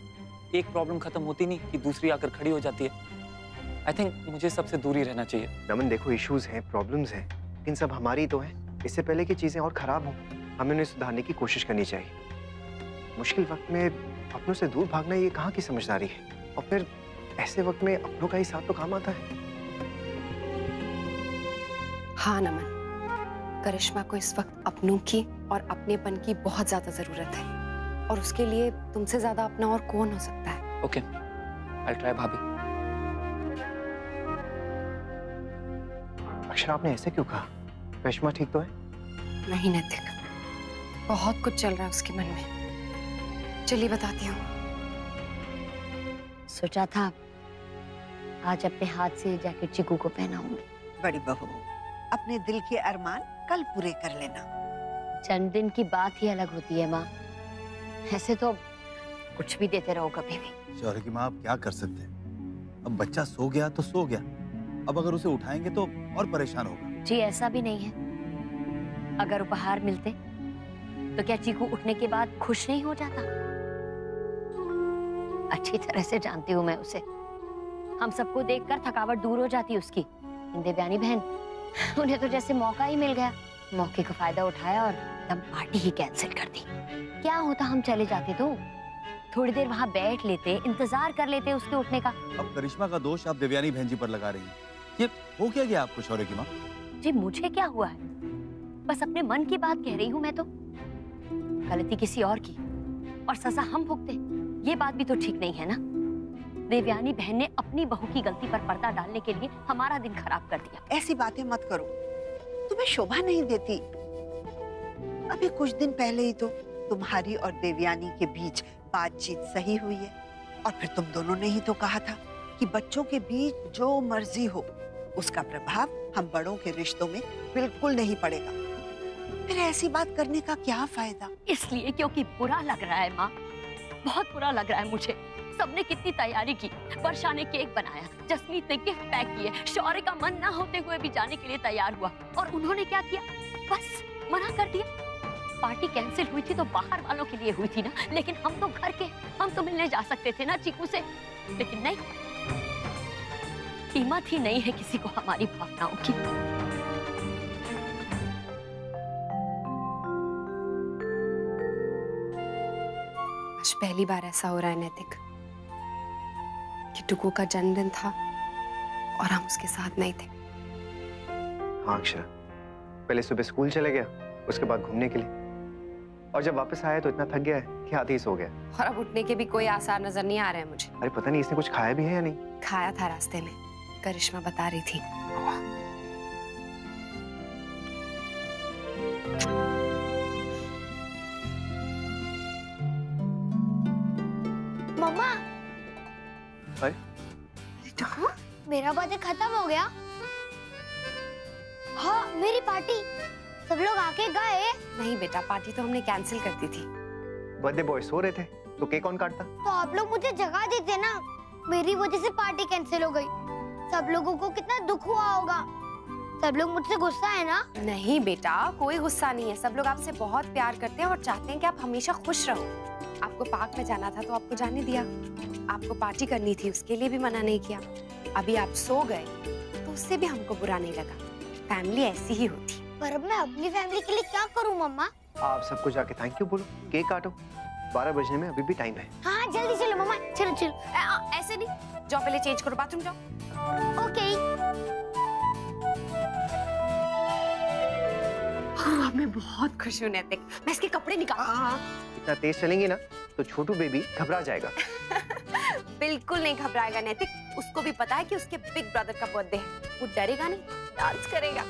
एक प्रॉब्लम खत्म होती नहीं कि दूसरी आकर खड़ी हो जाती है। I think मुझे सबसे दूर ही रहना चाहिए। नमन देखो, इश्यूज हैं, प्रॉब्लम्स हैं, लेकिन सब हमारी तो हैं। इससे पहले कि चीजें और खराब हों, हमें उन्हें सुधारने की कोशिश करनी चाहिए। मुश्किल वक्त में अपनों से दूर भागना ये कहाँ की समझदारी है? और फिर ऐसे वक्त में अपनों का ही साथ तो काम आता है। हाँ नमन, करिश्मा को इस वक्त अपनों की और अपनेपन की बहुत ज्यादा जरूरत है, और उसके लिए तुमसे ज्यादा अपना और कौन हो सकता है। ओके, I'll try भाभी। अक्षरा, आपने ऐसे क्यों कहा? करिश्मा ठीक तो है? नहीं नैतिक, बहुत कुछ चल रहा है उसके मन में। चलिए बताती हूँ। सोचा था आज अपने हाथ से जैकेट चिकू को पहनाऊंगी। बड़ी बहू, अपने दिल के अरमान कल पूरे कर लेना। जन्मदिन की बात ही अलग होती है माँ, ऐसे तो कुछ भी देते रहो कभी भी। शौर्य की माँ, आप क्या कर सकते हैं? अब बच्चा सो गया तो सो गया, अब अगर उसे उठाएंगे तो और परेशान होगा। जी ऐसा भी नहीं है, अगर उपहार मिलते तो क्या चीकू उठने के बाद खुश नहीं हो जाता? अच्छी तरह से जानती हूँ मैं उसे, हम सबको देखकर थकावट दूर हो जाती उसकी। देवयानी बहन, उन्हें तो जैसे मौका ही मिल गया, मौके का फायदा उठाया और एकदम पार्टी ही कैंसिल कर दी। क्या होता हम चले जाते तो थोड़ी देर वहाँ बैठ लेते, इंतजार कर लेते उसके उठने का। अब करिश्मा का दोष आप देवयानी बहन जी पर लगा रही हैं। ये हो क्या गया आपको शौर्य की माँ? जी मुझे क्या हुआ है, बस अपने मन की बात कह रही हूँ मैं तो। गलती किसी और की और सजा हम भुगते, ये बात भी तो ठीक नहीं है ना। देवयानी बहन ने अपनी बहू की गलती पर पर्दा डालने के लिए हमारा दिन खराब कर दिया। ऐसी बातें मत करो, तुम्हें शोभा नहीं देती। अभी कुछ दिन पहले ही तो तुम्हारी और देवयानी के बीच बातचीत सही हुई है, और फिर तुम दोनों ने ही तो कहा था कि बच्चों के बीच जो मर्जी हो, उसका प्रभाव हम बड़ों के रिश्तों में बिल्कुल नहीं पड़ेगा। फिर ऐसी बात करने का क्या फायदा? इसलिए क्योंकि बुरा लग रहा है माँ, बहुत बुरा लग रहा है मुझे। सबने कितनी तैयारी की, वर्षा ने केक बनाया, जसमीत ने गिफ्ट पैक किए, शौर्य का मन ना होते हुए भी जाने के लिए तैयार हुआ, और उन्होंने क्या किया? बस मना कर दिया। पार्टी कैंसिल हुई थी तो बाहर वालों के लिए हुई थी ना, लेकिन हम तो घर के, हम तो मिलने जा सकते थे ना चीकू से, लेकिन नहीं, कीमत ही नहीं है किसी को हमारी भावनाओं की। आज पहली बार ऐसा हो रहा है नैतिक कि टुकू का जन्मदिन था और हम उसके साथ नहीं थे। हाँ अक्षरा, पहले सुबह स्कूल चले गया, उसके बाद घूमने के लिए, और जब वापस आया तो इतना थक गया है कि आधे ही सो गया। और अब उठने के भी कोई आसार नजर नहीं आ रहे हैं मुझे। अरे पता नहीं इसने कुछ खाया भी है या नहीं। खाया था रास्ते में, करिश्मा बता रही थी। मम्मा, अरे मेरा बर्थडे खत्म हो गया। हाँ, मेरी पार्टी सब लोग आके गए। नहीं बेटा, पार्टी तो हमने कैंसिल कर दी थी। बर्थडे बॉय सो रहे थे तो केक कौन काटता? तो आप लोग मुझे जगा देते ना, मेरी वजह से पार्टी कैंसिल हो गई। सब लोगों को कितना दुख हुआ होगा। सब लोग मुझसे गुस्सा है ना? नहीं बेटा, कोई गुस्सा नहीं है। सब लोग आपसे बहुत प्यार करते हैं और चाहते हैं कि आप हमेशा खुश रहो। आपको पार्क में जाना था तो आपको जाने दिया, आपको पार्टी करनी थी उसके लिए भी मना नहीं किया। अभी आप सो गए तो उससे भी हमको बुरा नहीं लगा। फैमिली ऐसी ही होती। पर अब मैं अपनी फैमिली के लिए क्या करूं मम्मा? आप सबको जाके थैंक यू बोलो, केक काटो। 12 बजने में अभी भी टाइम है। हाँ जल्दी चलो मम्मा, चलो चलो। ऐसे नहीं, जाओ पहले चेंज करो, बाथरूम जाओ। ओके। मैं बहुत खुश हूँ नैतिक, मैं इसके कपड़े निकाल। इतना तेज चलेंगी ना तो छोटू बेबी घबरा जाएगा। बिल्कुल नहीं घबराएगा नैतिक, उसको भी पता है कि उसके बिग ब्रदर का बर्थडे है। वो डरेगा नहीं, डांस करेगा।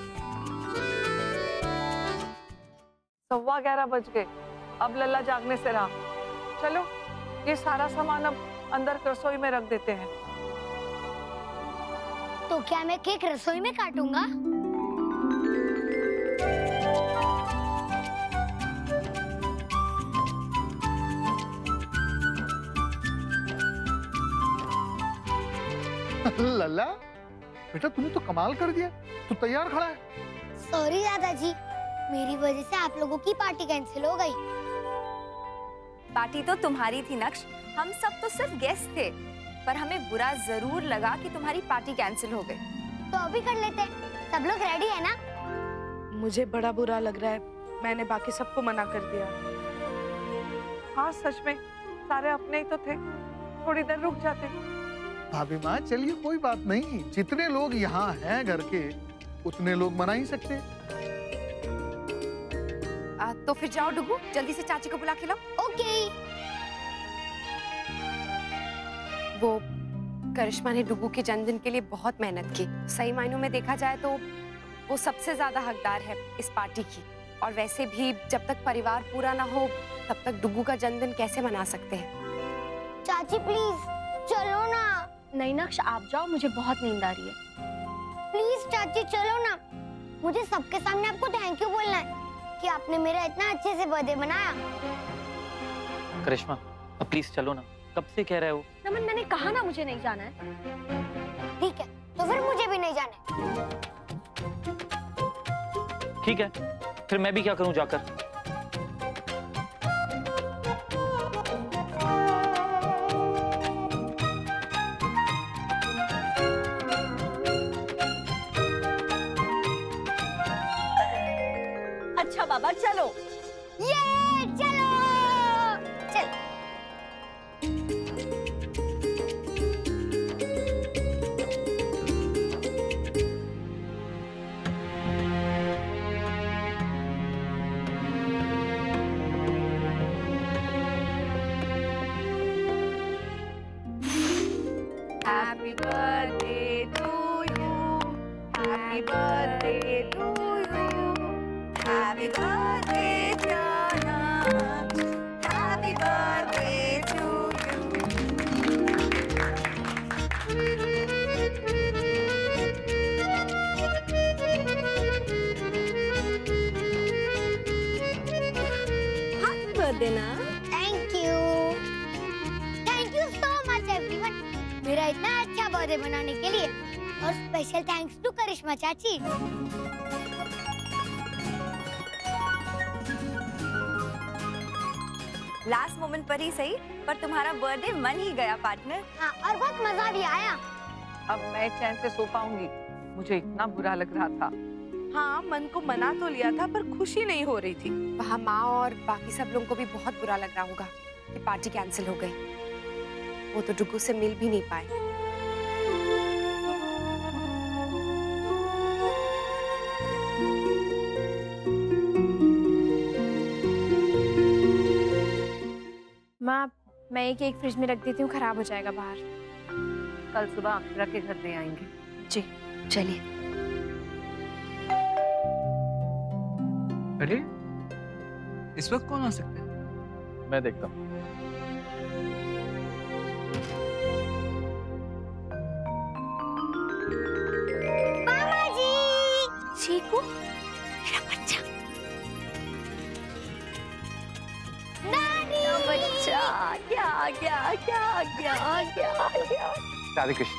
11:15 बज गए, अब लल्ला जागने से रहा। चलो ये सारा सामान अब अंदर रसोई में रख देते हैं। तो क्या मैं केक रसोई में काटूंगा? लल्ला बेटा, तूने तो कमाल कर दिया, तू तैयार खड़ा है। सॉरी दादाजी, मेरी वजह से आप लोगों की पार्टी कैंसिल हो गई। पार्टी तो तुम्हारी थी नक्श, हम सब तो सिर्फ गेस्ट थे, पर हमें बुरा जरूर लगा कि तुम्हारी पार्टी कैंसिल हो गई। तो अभी कर लेते, सब लोग रेडी है ना? मुझे बड़ा बुरा लग रहा है, मैंने बाकी सबको मना कर दिया। हाँ सच में, सारे अपने ही तो थे, थोड़ी देर रुक जाते। भाभी माँ चलिए कोई बात नहीं, जितने लोग यहाँ हैं घर के उतने लोग मना ही सकते। तो फिर जाओ डुगू, जल्दी से चाची को बुला के लाओ। ओके। वो करिश्मा ने डुगू के जन्मदिन के लिए बहुत मेहनत की। सही मायनों में देखा जाए तो वो सबसे ज्यादा हकदार है इस पार्टी की। और वैसे भी जब तक परिवार पूरा ना हो तब तक डुगू का जन्मदिन कैसे मना सकते हैं? चाची प्लीज चलो ना। नहीं नक्श, आप जाओ, मुझे बहुत नींद आ रही है। प्लीज चाची चलो ना, मुझे सबके सामने आपको थैंक यू बोलना है कि आपने मेरा इतना अच्छे से बर्थडे मनाया। करिश्मा अब प्लीज चलो ना, कब से कह रहे हो? नमन मैंने कहा ना मुझे नहीं जाना है। ठीक है, तो फिर मुझे भी नहीं जाना है। ठीक है, फिर मैं भी क्या करूं जाकर? अच्छा बाबा चलो। ये चलो चल। Happy birthday to you. Happy birthday to you. Happy birthday, Jana. Happy birthday to you. Birthday बनाने के लिए। और स्पेशल थैंक्स टू करिश्मा चाची। लास्ट मोमेंट पर ही सही, पर तुम्हारा बर्थडे मन ही गया पार्टनर। हाँ, और बहुत मजा भी आया। अब मैं चैन से सो पाऊंगी, मुझे इतना बुरा लग रहा था। हाँ, मन को मना तो लिया था पर खुशी नहीं हो रही थी। वहाँ माँ और बाकी सब लोगों को भी बहुत बुरा लग रहा होगा कि पार्टी कैंसिल हो गई। वो तो डुग्गू से मिल भी नहीं पाए। माँ, मैं ये केक फ्रिज में रख देती हूँ, खराब हो जाएगा बाहर। कल सुबह अक्षरा के घर दे आएंगे। जी चलिए। अरे इस वक्त कौन आ सकता है? मैं देखता हूँ। मामा जी। चीकू, मेरा बच्चा। बच्चा, क्या राधे कृष्ण।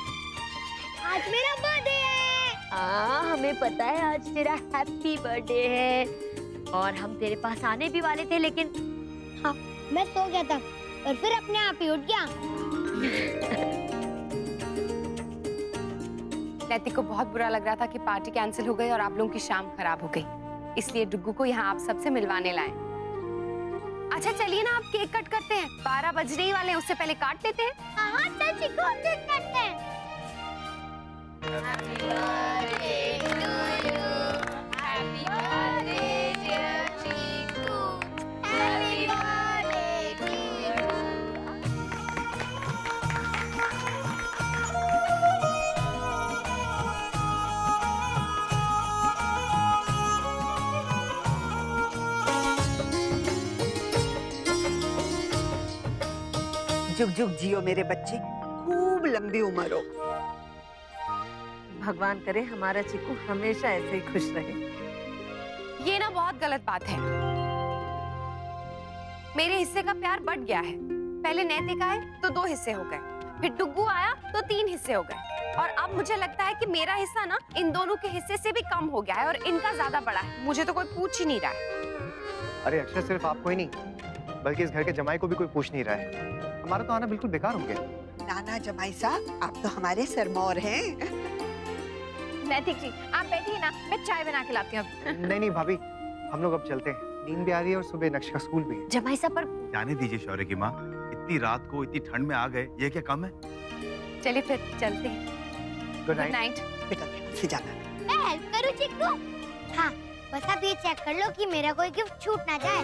आज मेरा बर्थडे है। हाँ, हमें पता है आज तेरा हैप्पी बर्थडे है और हम तेरे पास आने भी वाले थे, लेकिन हाँ, मैं सो गया था और फिर अपने आप ही उठ गया। नैतिक को बहुत बुरा लग रहा था कि पार्टी कैंसिल हो गई और आप लोगों की शाम खराब हो गई, इसलिए डुग्गू को यहाँ आप सबसे मिलवाने लाए। अच्छा चलिए ना, आप केक कट करते हैं। 12 बजने ही वाले हैं, उससे पहले काट लेते हैं। हाँ, चल चिकू, हम केक काटते हैं। Happy birthday to you. Happy birthday dear Chiku. Happy birthday to you. जुग जुग जियो मेरे बच्चे, खूब लंबी उम्र हो। भगवान करे हमारा चिकू हमेशा ऐसे ही खुश रहे। ये ना बहुत गलत बात है। मेरे हिस्से का प्यार बढ़ गया है। पहले नैतिक आए तो 2 हिस्से हो गए, फिर डुग्गू आया तो 3 हिस्से हो गए, और अब मुझे लगता है कि मेरा हिस्सा ना इन दोनों के हिस्से से भी कम हो गया है और इनका ज्यादा बड़ा है। मुझे तो कोई पूछ ही नहीं रहा है। अरे अक्षर, सिर्फ आपको ही नहीं बल्कि इस घर के जमाई को भी कोई पूछ नहीं रहा है। हमारा तो आना बिल्कुल बेकार हो गया। नाना जमाई साहब, आप तो हमारे सरमौर हैं। नैतिक जी, आप बैठिए ना, मैं चाय बना के लाती हूँ। नहीं भाभी, हम लोग अब चलते हैं। नींद भी आ रही है और सुबह नक्श का स्कूल भी है। जमाई साहब पर जाने दीजिए शौर्य की माँ, इतनी रात को इतनी ठंड में आ गए, ये क्या कम है? चलिए फिर चलते हैं। Good night. बेटा ध्यान से जाना। मैं हेल्प करूँ चिकू? हाँ, बस आप ये चेक कर लो कि मेरा कोई गिफ्ट छूट ना जाए।